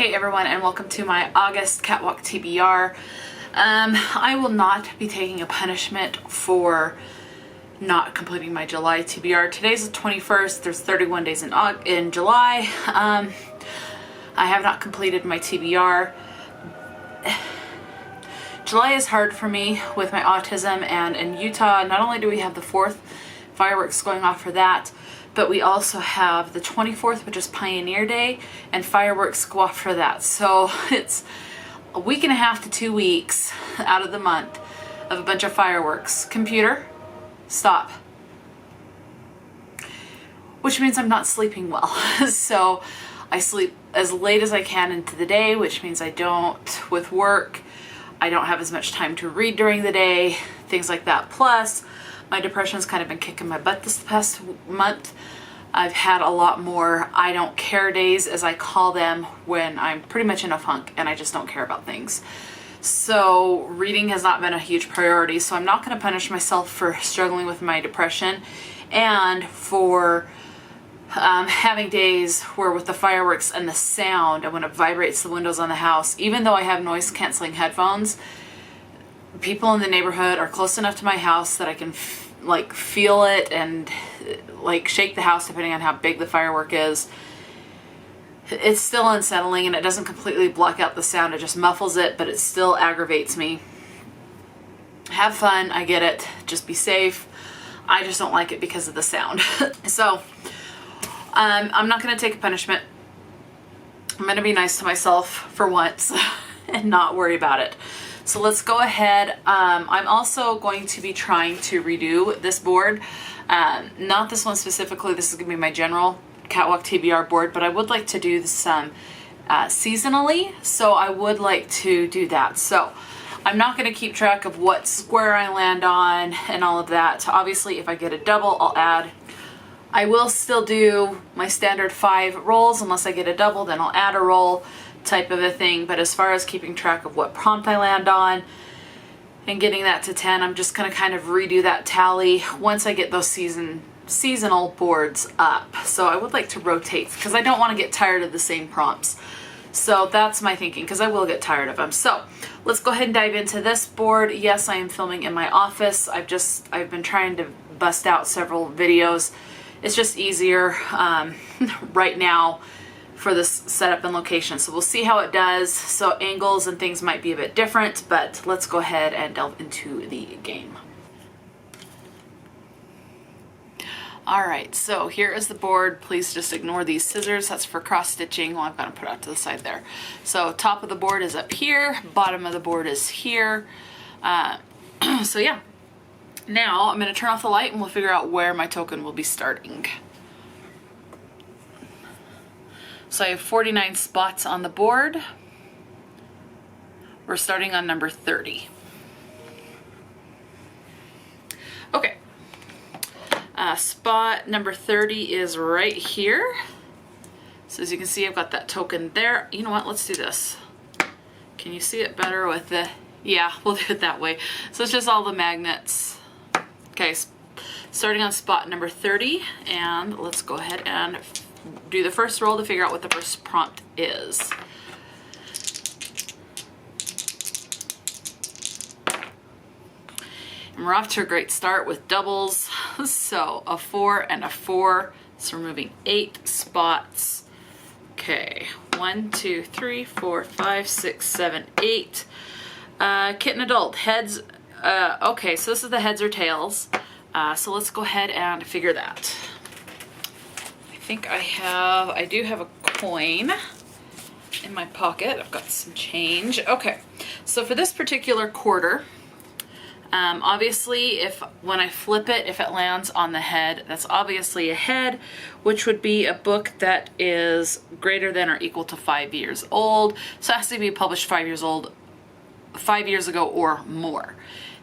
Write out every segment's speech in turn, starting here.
Hey everyone, and welcome to my August Cat Walk TBR. I will not be taking a punishment for not completing my July TBR. Today's the 21st. There's 31 days in July. I have not completed my TBR. July is hard for me with my autism, and in Utah, not only do we have the 4th fireworks going off for that, but we also have the 24th, which is Pioneer Day, and fireworks go off for that. So it's a week and a half to 2 weeks out of the month of a bunch of fireworks. Computer, stop. Which means I'm not sleeping well. So I sleep as late as I can into the day, which means I don't, with work, I don't have as much time to read during the day, things like that. Plus, my depression's kind of been kicking my butt this past month. I've had a lot more I don't care days, as I call them, when I'm pretty much in a funk and I just don't care about things. So reading has not been a huge priority, so I'm not going to punish myself for struggling with my depression and for having days where with the fireworks and the sound and when it vibrates the windows on the house, even though I have noise canceling headphones, people in the neighborhood are close enough to my house that I can like feel it and like shake the house depending on how big the firework is. It's still unsettling, and it doesn't completely block out the sound, it just muffles it, but it still aggravates me. Have fun, I get it, just be safe. I just don't like it because of the sound. So I'm not going to take a punishment. I'm going to be nice to myself for once and not worry about it. So let's go ahead. I'm also going to be trying to redo this board. Not this one specifically. This is going to be my general Cat Walk TBR board, but I would like to do some seasonally. So I would like to do that. So I'm not going to keep track of what square I land on and all of that. Obviously, if I get a double, I'll add. I will still do my standard 5 rolls. Unless I get a double, then I'll add a roll, type of a thing. But as far as keeping track of what prompt I land on and getting that to 10, I'm just going to kind of redo that tally once I get those seasonal boards up. So I would like to rotate because I don't want to get tired of the same prompts. So that's my thinking, because I will get tired of them. So let's go ahead and dive into this board. Yes, I am filming in my office. I've been trying to bust out several videos. It's just easier right now for this setup and location. So we'll see how it does. So angles and things might be a bit different, but let's go ahead and delve into the game. All right, so here is the board. Please just ignore these scissors. That's for cross stitching. Well, I'm gonna put it out to the side there. So top of the board is up here. Bottom of the board is here. So yeah. Now I'm going to turn off the light and we'll figure out where my token will be starting. So I have 49 spots on the board. We're starting on number 30. Okay. Spot number 30 is right here. So as you can see, I've got that token there. You know what? Let's do this. Can you see it better with the... Yeah, we'll do it that way. So it's just all the magnets. Okay, starting on spot number 30, and let's go ahead and do the first roll to figure out what the first prompt is. And we're off to a great start with doubles. So a 4 and a 4, so we're moving 8 spots. Okay, 1, 2, 3, 4, 5, 6, 7, 8. Kitten adult, heads. Okay, so this is the heads or tails. So let's go ahead and figure that. I think I do have a coin in my pocket. I've got some change. Okay, so for this particular quarter, obviously when I flip it, if it lands on the head, that's obviously a head, which would be a book that is greater than or equal to 5 years old. So it has to be published 5 years old, 5 years ago or more.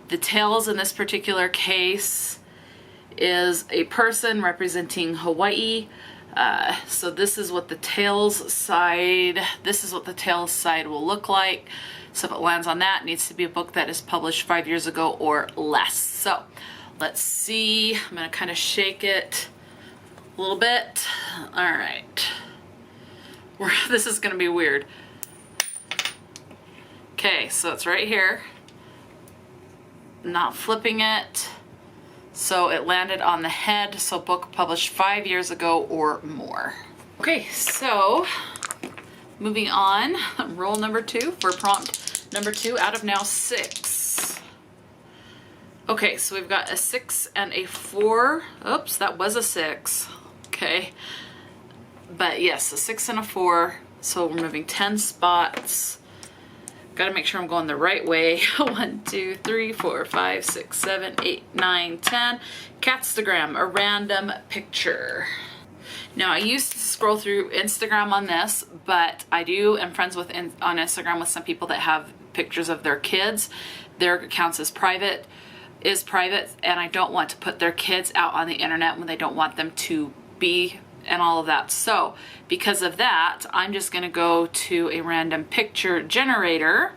The tails in this particular case is a person representing Hawaii. So this is what the tails side, will look like. So if it lands on that, it needs to be a book that is published 5 years ago or less. So let's see, I'm gonna kind of shake it a little bit. All right. This is gonna be weird. Okay, so it's right here. Not flipping it. So it landed on the head, so book published 5 years ago or more. Okay, so moving on, roll number 2 for prompt number 2 out of now 6. Okay, so we've got a 6 and a 4. Oops, that was a 6. Okay, but yes, a 6 and a 4. So we're moving 10 spots. Got to make sure I'm going the right way. 1, 2, 3, 4, 5, 6, 7, 8, 9, 10. Catstagram, a random picture. Now I used to scroll through Instagram on this, but I am friends with on Instagram with some people that have pictures of their kids. Their accounts is private, and I don't want to put their kids out on the internet when they don't want them to be and all of that. So because of that, I'm just gonna go to a random picture generator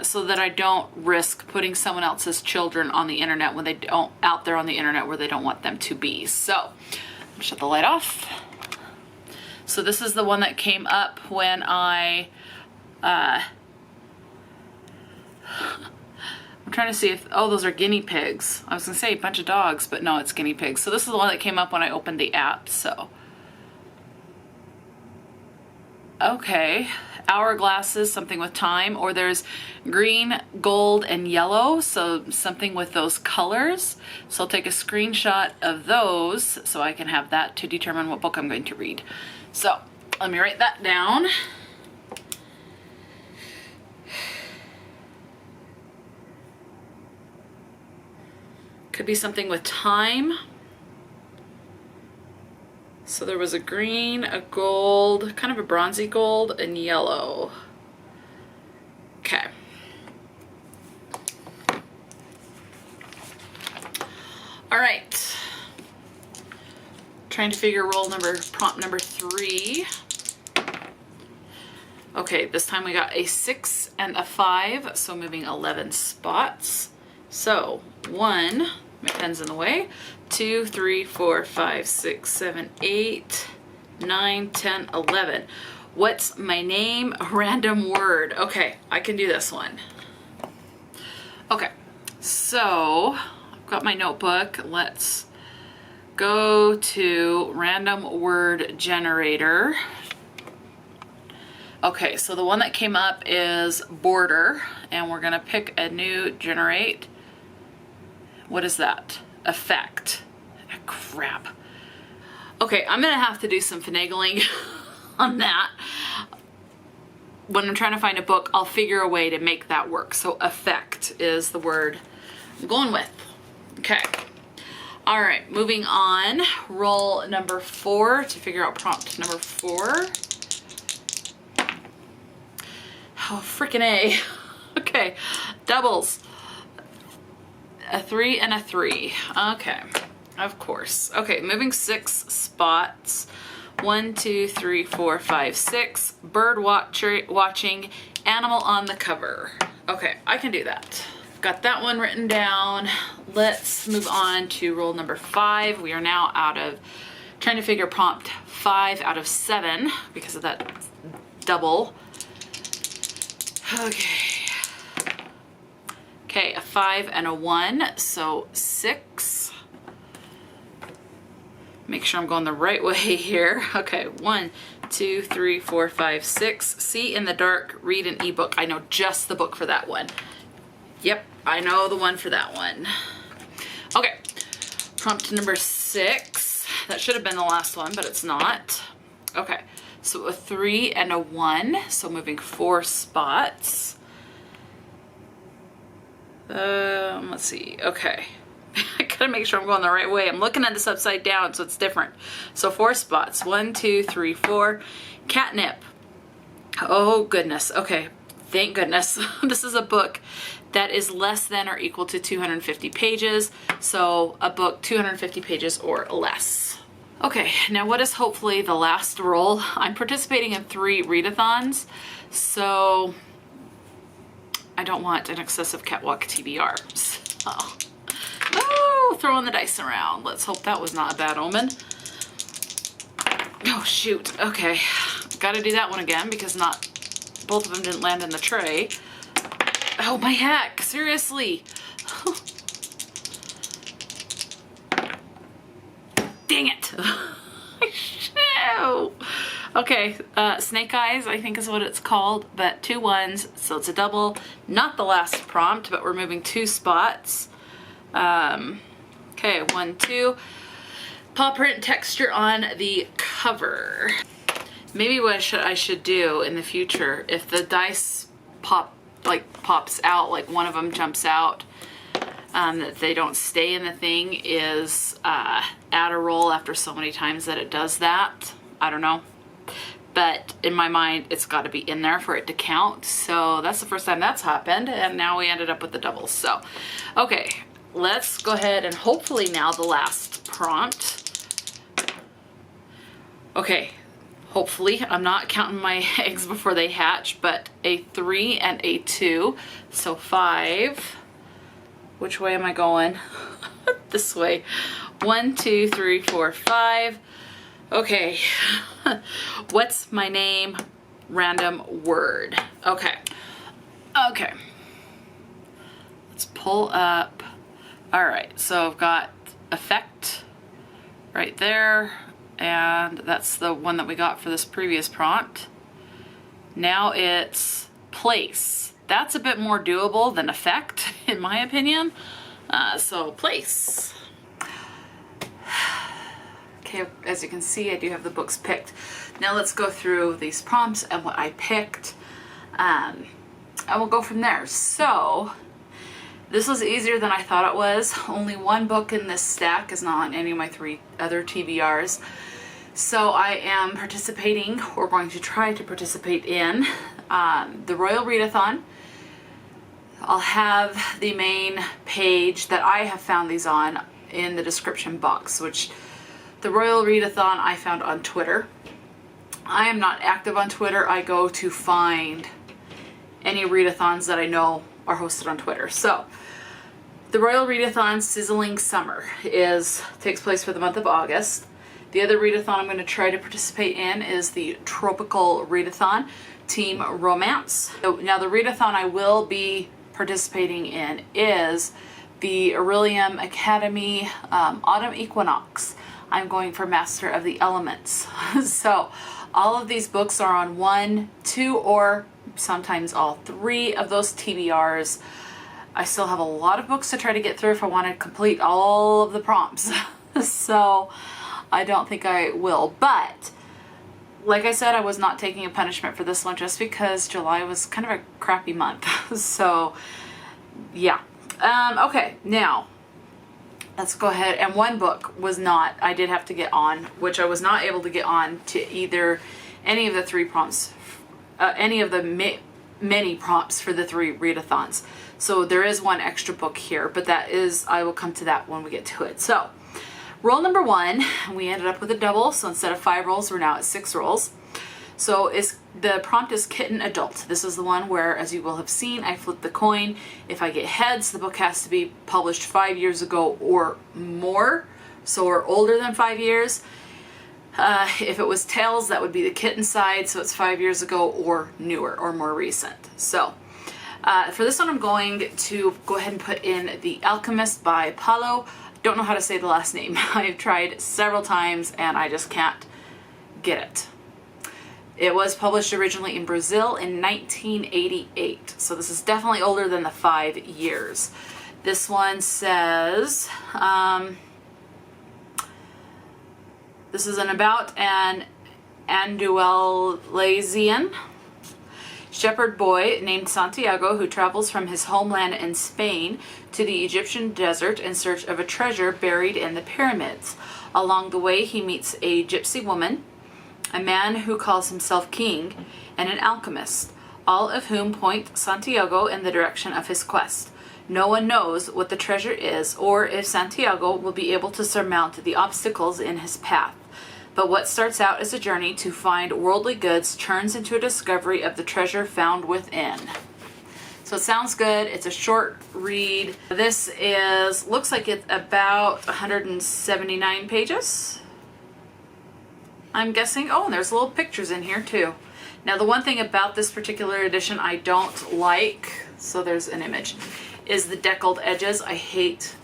so that I don't risk putting someone else's children on the internet when they don't, out there on the internet where they don't want them to be. So shut the light off. So this is the one that came up when I'm trying to see if, oh, those are guinea pigs. I was gonna say a bunch of dogs, but no, it's guinea pigs. So this is the one that came up when I opened the app, so. Okay, hourglasses, something with time, or there's green, gold, and yellow, so something with those colors. So I'll take a screenshot of those so I can have that to determine what book I'm going to read. So let me write that down. Could be something with time. So there was a green, a gold, kind of a bronzy gold, and yellow. Okay. All right. Trying to figure prompt number 3. Okay, this time we got a 6 and a 5, so moving 11 spots. So 1, my pen's in the way, 2, 3, 4, 5, 6, 7, 8, 9, 10, 11. What's my name? A random word. Okay, I can do this one. Okay, so I've got my notebook. Let's go to random word generator. Okay, so the one that came up is border, and we're gonna pick a new generate. What is that? Effect. Ah, crap. Okay, I'm gonna have to do some finagling on that. When I'm trying to find a book, I'll figure a way to make that work. So effect is the word I'm going with. Okay. All right, moving on. Roll number 4 to figure out prompt number 4. Oh, freaking A. Okay, doubles. A 3 and a 3. Okay, of course. Okay, moving 6 spots. 1, 2, 3, 4, 5, 6. Bird watching, animal on the cover. Okay, I can do that. Got that one written down. Let's move on to roll number 5. We are now trying to figure prompt 5 out of 7 because of that double. Okay, a 5 and a 1, so 6. Make sure I'm going the right way here. Okay, 1, 2, 3, 4, 5, 6. See in the dark, read an ebook. I know just the book for that one. Yep, I know the one for that one. Okay, prompt number 6. That should have been the last one, but it's not. Okay, so a 3 and a 1, so moving 4 spots. Let's see, okay. I gotta make sure I'm going the right way. I'm looking at this upside down, so it's different. So 4 spots, 1, 2, 3, 4. Catnip. Oh goodness, okay, thank goodness. This is a book that is less than or equal to 250 pages. So a book 250 pages or less. Okay, now what is hopefully the last roll? I'm participating in 3 readathons, so I don't want an excessive Cat Walk TBR. So, oh, throwing the dice around. Let's hope that was not a bad omen. Oh shoot, okay. got to do that one again because not both of them didn't land in the tray. Oh my heck, seriously. Dang it. Okay, Snake Eyes, I think is what it's called, but 2 1s, so it's a double. Not the last prompt, but we're moving 2 spots. Okay, 1, 2. Paw print texture on the cover. Maybe what I should do in the future, if the dice pops out, like one of them jumps out, that they don't stay in the thing, is add a roll after so many times that it does that. I don't know. But in my mind, it's got to be in there for it to count. So that's the first time that's happened. And now we ended up with the doubles. So, okay, let's go ahead and hopefully now the last prompt. Okay, hopefully I'm not counting my eggs before they hatch, but a 3 and a 2. So 5. Which way am I going? This way. 1, 2, 3, 4, 5. Okay. What's my name? Random word. Okay. Okay. Let's pull up. All right. So I've got effect right there. And that's the one that we got for this previous prompt. Now it's place. That's a bit more doable than effect, in my opinion. So place. Okay, as you can see, I do have the books picked. Now let's go through these prompts and what I picked. And we'll go from there. So this was easier than I thought it was. Only 1 book in this stack is not on any of my 3 other TBRs. So I am participating, or going to try to participate in, the Royal Readathon. I'll have the main page that I have found these on in the description box, which the Royal Readathon I found on Twitter. I am not active on Twitter. I go to find any readathons that I know are hosted on Twitter. So the Royal Readathon Sizzling Summer takes place for the month of August. The other readathon I'm going to try to participate in is the Trope-ical Readathon Team Romance. So now the readathon I will be participating in is the Aurelium Academy Autumn Equinox. I'm going for Master of the Elements. So all of these books are on 1, 2, or sometimes all 3 of those TBRs. I still have a lot of books to try to get through if I want to complete all of the prompts. So I don't think I will. But like I said, I was not taking a punishment for this one just because July was kind of a crappy month. So yeah. Okay, now let's go ahead. And 1 book was not, I did have to get on, which I was not able to get on to either any of the 3 prompts, any of the many prompts for the 3 readathons. So there is 1 extra book here, but that is, I will come to that when we get to it. So roll number 1, we ended up with a double. So instead of 5 rolls, we're now at 6 rolls. So the prompt is Kitten Adult. This is the one where, as you will have seen, I flip the coin. If I get heads, the book has to be published 5 years ago or more, so or older than 5 years. If it was tails, that would be the kitten side, so it's 5 years ago or newer or more recent. So for this one, I'm going to go ahead and put in The Alchemist by Paulo. Don't know how to say the last name. I've tried several times and I just can't get it. It was published originally in Brazil in 1988, so this is definitely older than the 5 years. This one says, this is about an Andalusian shepherd boy named Santiago who travels from his homeland in Spain to the Egyptian desert in search of a treasure buried in the pyramids. Along the way, he meets a gypsy woman, a man who calls himself king, and an alchemist, all of whom point Santiago in the direction of his quest. No one knows what the treasure is or if Santiago will be able to surmount the obstacles in his path. But what starts out as a journey to find worldly goods turns into a discovery of the treasure found within. So it sounds good. It's a short read. This looks like it's about 179 pages. I'm guessing. Oh, and there's little pictures in here too. Now the one thing about this particular edition I don't like, so there's an image, is the deckled edges. I hate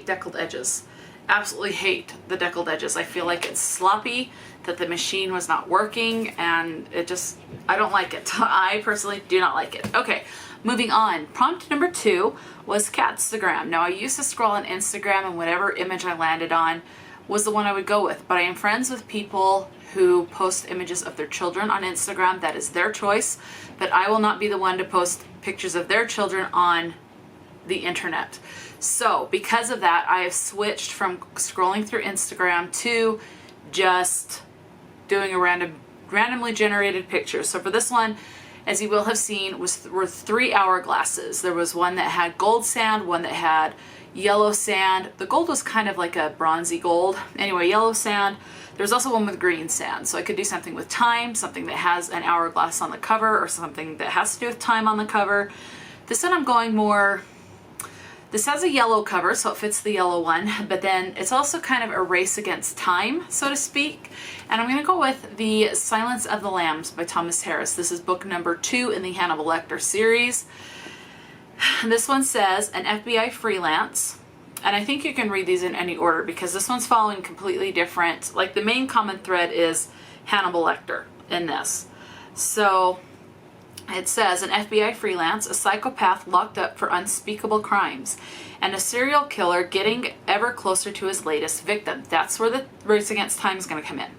deckled edges. Absolutely hate the deckled edges. I feel like it's sloppy, that the machine was not working, and it just, I don't like it. I personally do not like it. Okay, moving on. Prompt number 2 was Catstagram. Now I used to scroll on Instagram and whatever image I landed on was the one I would go with, but I am friends with people who post images of their children on Instagram. That is their choice, but I will not be the one to post pictures of their children on the internet. So because of that, I have switched from scrolling through Instagram to just doing a randomly generated picture. So for this one, as you will have seen, were 3 hourglasses. There was one that had gold sand, one that had yellow sand. The gold was kind of like a bronzy gold. Anyway, yellow sand. There's also one with green sand. So I could do something with time, something that has an hourglass on the cover, or something that has to do with time on the cover. This one I'm going more, this has a yellow cover, so it fits the yellow one, but then it's also kind of a race against time, so to speak. And I'm gonna go with The Silence of the Lambs by Thomas Harris. This is book number 2 in the Hannibal Lecter series. This one says, an FBI freelance, and I think you can read these in any order because this one's following completely different, like the main common thread is Hannibal Lecter in this. So it says, an FBI freelance, a psychopath locked up for unspeakable crimes, and a serial killer getting ever closer to his latest victim. That's where the race against time is going to come in.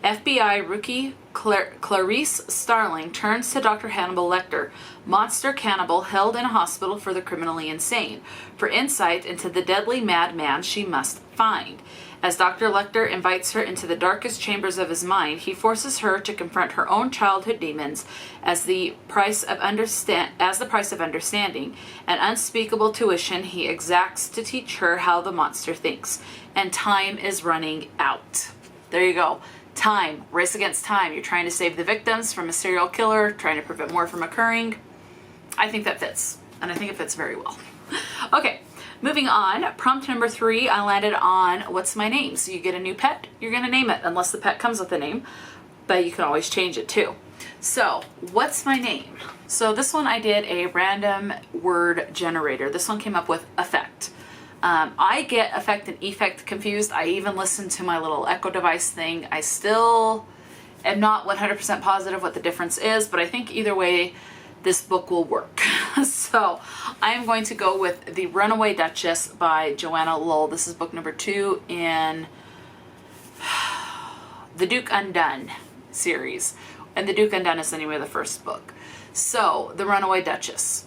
FBI rookie Clarice Starling turns to Dr. Hannibal Lecter, monster cannibal held in a hospital for the criminally insane, for insight into the deadly madman she must find. As Dr. Lecter invites her into the darkest chambers of his mind, he forces her to confront her own childhood demons as the price of understanding, an unspeakable tuition he exacts to teach her how the monster thinks. And time is running out. There you go. Time. Race against time. You're trying to save the victims from a serial killer, trying to prevent more from occurring. I think that fits, and I think it fits very well. Okay. Moving on, prompt number 3, I landed on what's my name? So you get a new pet, you're going to name it, unless the pet comes with a name, but you can always change it too. So what's my name? So this one I did a random word generator. This one came up with effect. I get effect and effect confused. I even listened to my little Echo device thing. I still am not 100% positive what the difference is, but I think either way, this book will work. So I am going to go with The Runaway Duchess by Joanna Lowell. This is book number 2 in the Duke Undone series. And the Duke Undone is the name of the first book. So, The Runaway Duchess.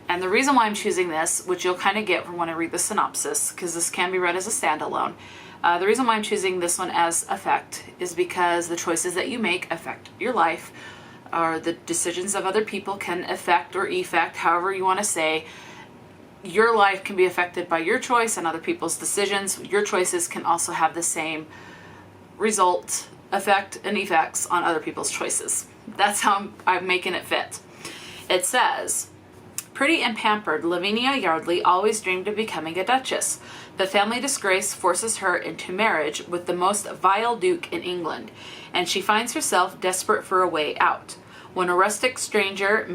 And the reason why I'm choosing this, which you'll kind of get from when I read the synopsis, because this can be read as a standalone, the reason why I'm choosing this one as effect is because the choices that you make affect your life, or the decisions of other people can affect or effect, however you want to say. Your life can be affected by your choice and other people's decisions. Your choices can also have the same result, effect, and effects on other people's choices. That's how I'm making it fit. It says, pretty and pampered, Lavinia Yardley always dreamed of becoming a duchess, but family disgrace forces her into marriage with the most vile duke in England, and she finds herself desperate for a way out. When a rustic stranger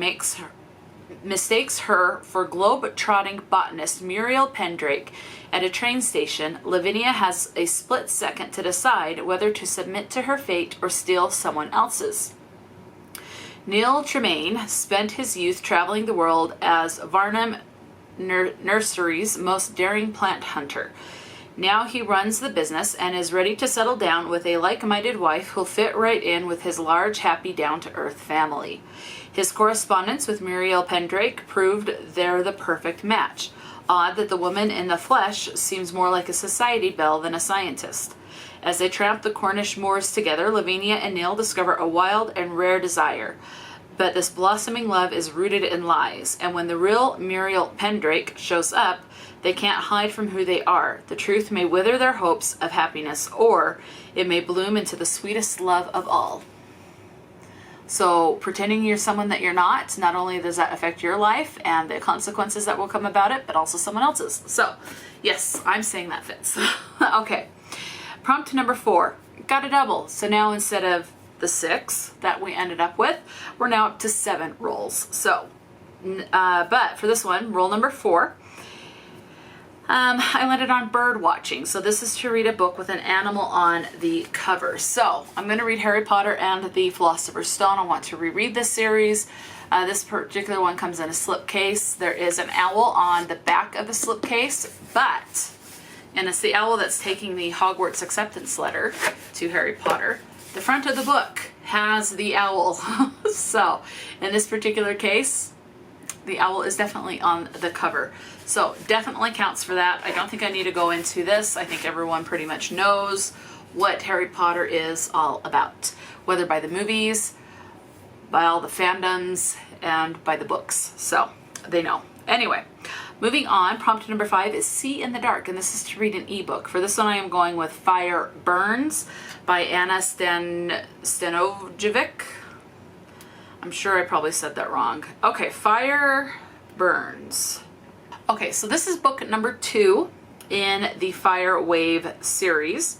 mistakes her for globe-trotting botanist Muriel Pendrake at a train station, Lavinia has a split second to decide whether to submit to her fate or steal someone else's. Neil Tremaine spent his youth traveling the world as Varnum Nursery's most daring plant hunter. Now he runs the business and is ready to settle down with a like-minded wife who'll fit right in with his large, happy, down-to-earth family. His correspondence with Muriel Pendrake proved they're the perfect match. Odd that the woman in the flesh seems more like a society belle than a scientist. As they tramp the Cornish moors together, Lavinia and Neil discover a wild and rare desire. But this blossoming love is rooted in lies, and when the real Muriel Pendrake shows up, they can't hide from who they are. The truth may wither their hopes of happiness, or it may bloom into the sweetest love of all. So pretending you're someone that you're not only does that affect your life and the consequences that will come about it, but also someone else's. So yes, I'm saying that fits. Okay. Prompt number 4. got a double. So now instead of the 6 that we ended up with, we're now up to 7 rolls. So, but for this one, roll number 4, I landed on bird watching. So this is to read a book with an animal on the cover. So I'm going to read Harry Potter and the Philosopher's Stone. I want to reread this series. This particular one comes in a slipcase. There is an owl on the back of the slipcase, and it's the owl that's taking the Hogwarts acceptance letter to Harry Potter. The front of the book has the owl. So in this particular case, the owl is definitely on the cover. So definitely counts for that. I don't think I need to go into this. I think everyone pretty much knows what Harry Potter is all about, whether by the movies, by all the fandoms, and by the books. So they know. Anyway, moving on, prompt number 5 is See in the Dark, and this is to read an ebook. For this one, I am going with Fire Burns by Anna Stanojevic. I'm sure I probably said that wrong. Okay, Fire Burns. Okay, so this is book number 2 in the Fire Wave series.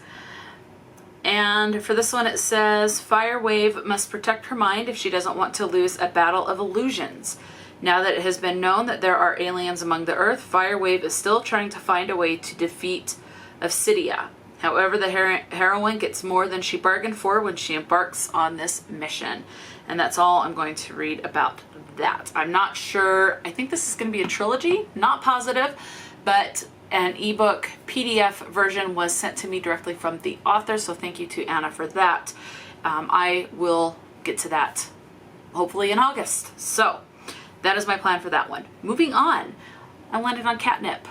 And for this one, it says, Fire Wave must protect her mind if she doesn't want to lose a battle of illusions. Now that it has been known that there are aliens among the Earth, Fire Wave is still trying to find a way to defeat Obsidia. However, the heroine gets more than she bargained for when she embarks on this mission. And that's all I'm going to read about that. I'm not sure. I think this is going to be a trilogy. Not positive, but an ebook PDF version was sent to me directly from the author, so thank you to Anna for that. I will get to that hopefully in August. So that is my plan for that one. Moving on, I landed on Catnip.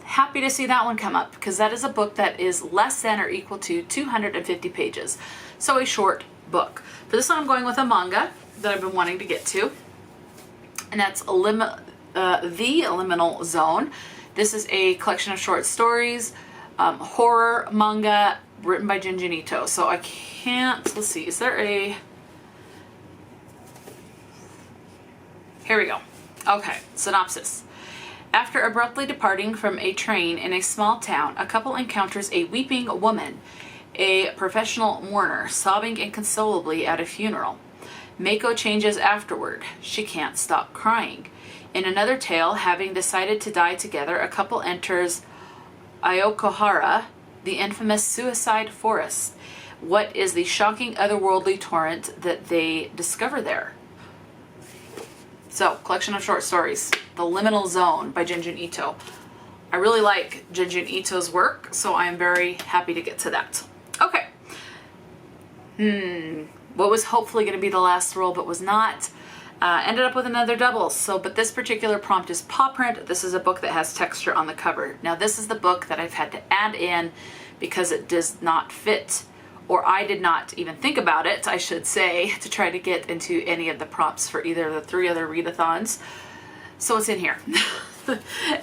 Happy to see that one come up because that is a book that is less than or equal to 250 pages. So a short book. For this one, I'm going with a manga that I've been wanting to get to, and that's The Liminal Zone. This is a collection of short stories, horror manga written by Junji. So I can't, let's see, is there a, here we go. Okay, synopsis. After abruptly departing from a train in a small town, a couple encounters a weeping woman, a professional mourner, sobbing inconsolably at a funeral. Mako changes afterward. She can't stop crying. In another tale, having decided to die together, a couple enters Aokohara, the infamous suicide forest. What is the shocking otherworldly torrent that they discover there? So, collection of short stories, The Liminal Zone by Junji Ito. I really like Junji Ito's work, so I am very happy to get to that. Okay. What was hopefully going to be the last roll, but was not. Ended up with another double. So, but this particular prompt is paw print. This is a book that has texture on the cover. Now, this is the book that I've had to add in because it does not fit, or I did not even think about it, I should say, to try to get into any of the prompts for either of the 3 other readathons. So it's in here.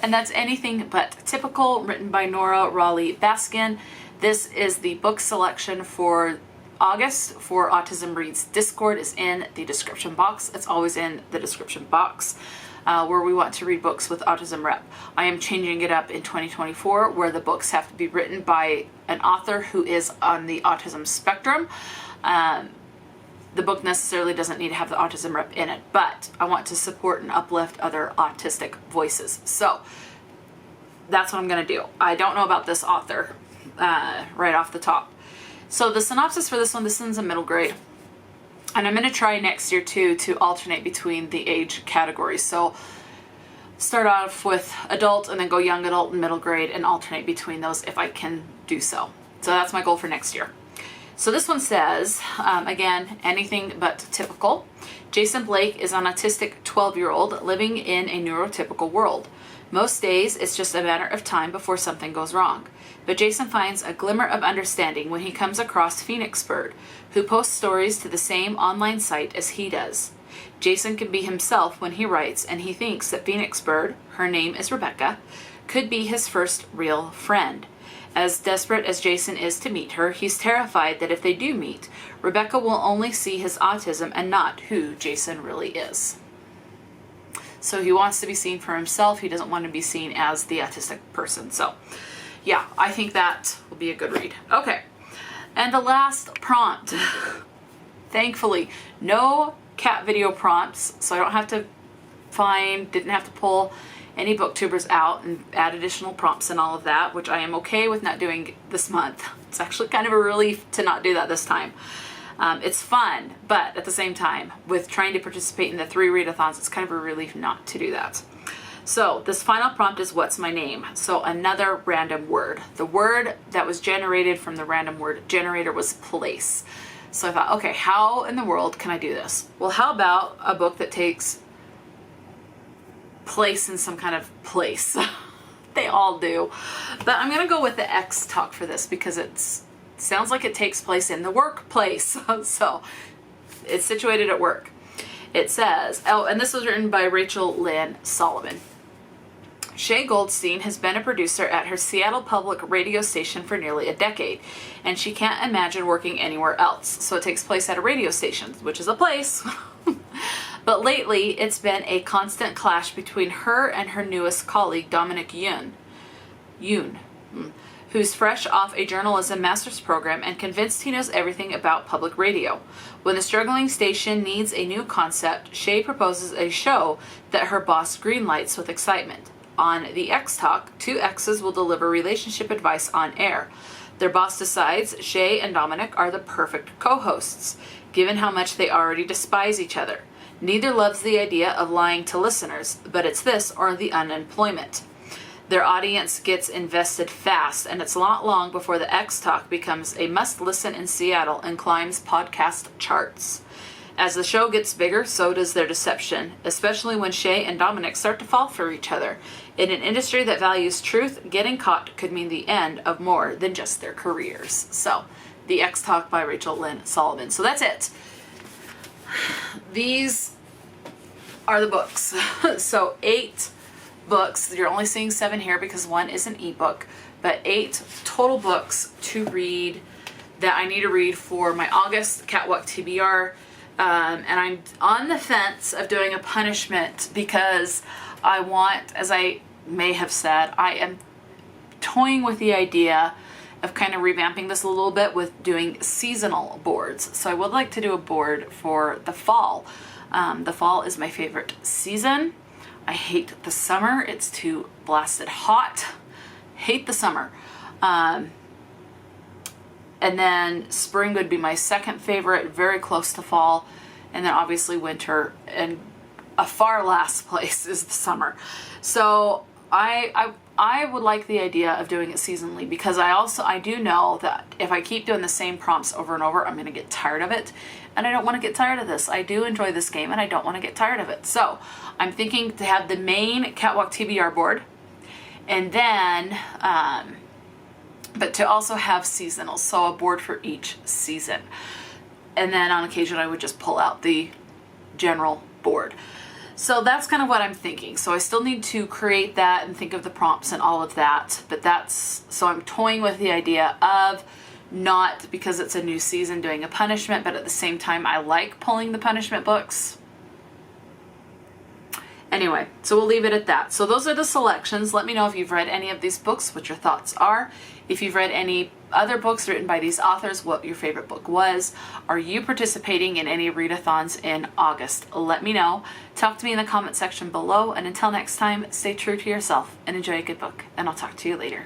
And that's Anything But Typical, written by Nora, Raleigh, Baskin. This is the book selection for August for Autism Reads. Discord is in the description box. It's always in the description box where we want to read books with autism rep. I am changing it up in 2024 where the books have to be written by an author who is on the autism spectrum. The book necessarily doesn't need to have the autism rep in it, but I want to support and uplift other autistic voices. So that's what I'm going to do. I don't know about this author right off the top. So the synopsis for this one's a middle grade. And I'm going to try next year too to alternate between the age categories. So start off with adult and then go young adult and middle grade and alternate between those if I can do so. So that's my goal for next year. So this one says, again, Anything But Typical. Jason Blake is an autistic 12-year-old living in a neurotypical world. Most days, it's just a matter of time before something goes wrong. But Jason finds a glimmer of understanding when he comes across Phoenix Bird, who posts stories to the same online site as he does. Jason can be himself when he writes, and he thinks that Phoenix Bird, her name is Rebecca, could be his first real friend. As desperate as Jason is to meet her, he's terrified that if they do meet, Rebecca will only see his autism and not who Jason really is. So he wants to be seen for himself. He doesn't want to be seen as the autistic person. So yeah, I think that will be a good read. Okay. And the last prompt, thankfully, no cat video prompts, so I don't have to didn't have to pull any booktubers out and add additional prompts and all of that, which I am okay with not doing this month. It's actually kind of a relief to not do that this time. It's fun, but at the same time, with trying to participate in the 3 readathons, it's kind of a relief not to do that. So this final prompt is, what's my name? So another random word. The word that was generated from the random word generator was place. So I thought, okay, how in the world can I do this? Well, how about a book that takes place in some kind of place? They all do. But I'm going to go with the X talk for this because it sounds like it takes place in the workplace. So it's situated at work. It says, oh, and this was written by Rachel Lynn Solomon. Shay Goldstein has been a producer at her Seattle public radio station for nearly a decade, and she can't imagine working anywhere else. So it takes place at a radio station, which is a place. But lately, it's been a constant clash between her and her newest colleague, Dominic Yoon, who's fresh off a journalism master's program and convinced he knows everything about public radio. When the struggling station needs a new concept, Shay proposes a show that her boss greenlights with excitement. On the X Talk, 2 X's will deliver relationship advice on air. Their boss decides Shay and Dominic are the perfect co-hosts, given how much they already despise each other. Neither loves the idea of lying to listeners, but it's this or the unemployment. Their audience gets invested fast, and it's not long before the X Talk becomes a must-listen in Seattle and climbs podcast charts. As the show gets bigger, so does their deception, especially when Shay and Dominic start to fall for each other. In an industry that values truth, getting caught could mean the end of more than just their careers. So, the X Talk by Rachel Lynn Solomon. So that's it. These are the books. So 8 books. You're only seeing 7 here because 1 is an ebook, but 8 total books to read that I need to read for my August Cat Walk TBR. And I'm on the fence of doing a punishment because I want, as I may have said, I am toying with the idea of kind of revamping this a little bit with doing seasonal boards. So I would like to do a board for the fall. The fall is my favorite season. I hate the summer. It's too blasted hot. Hate the summer. And then spring would be my second favorite, very close to fall. And then obviously winter, and a far last place is the summer. So I would like the idea of doing it seasonally because I do know that if I keep doing the same prompts over and over, I'm going to get tired of it. And I don't want to get tired of this. I do enjoy this game and I don't want to get tired of it. So I'm thinking to have the main Cat Walk TBR board and then, but to also have seasonals. So a board for each season. And then on occasion I would just pull out the general board. So that's kind of what I'm thinking. So I still need to create that and think of the prompts and all of that. But so I'm toying with the idea of not, because it's a new season, doing a punishment, but at the same time I like pulling the punishment books. Anyway, so we'll leave it at that. So those are the selections. Let me know if you've read any of these books, what your thoughts are. If you've read any other books written by these authors, what your favorite book was. Are you participating in any readathons in August? Let me know. Talk to me in the comment section below. And until next time, stay true to yourself and enjoy a good book. And I'll talk to you later.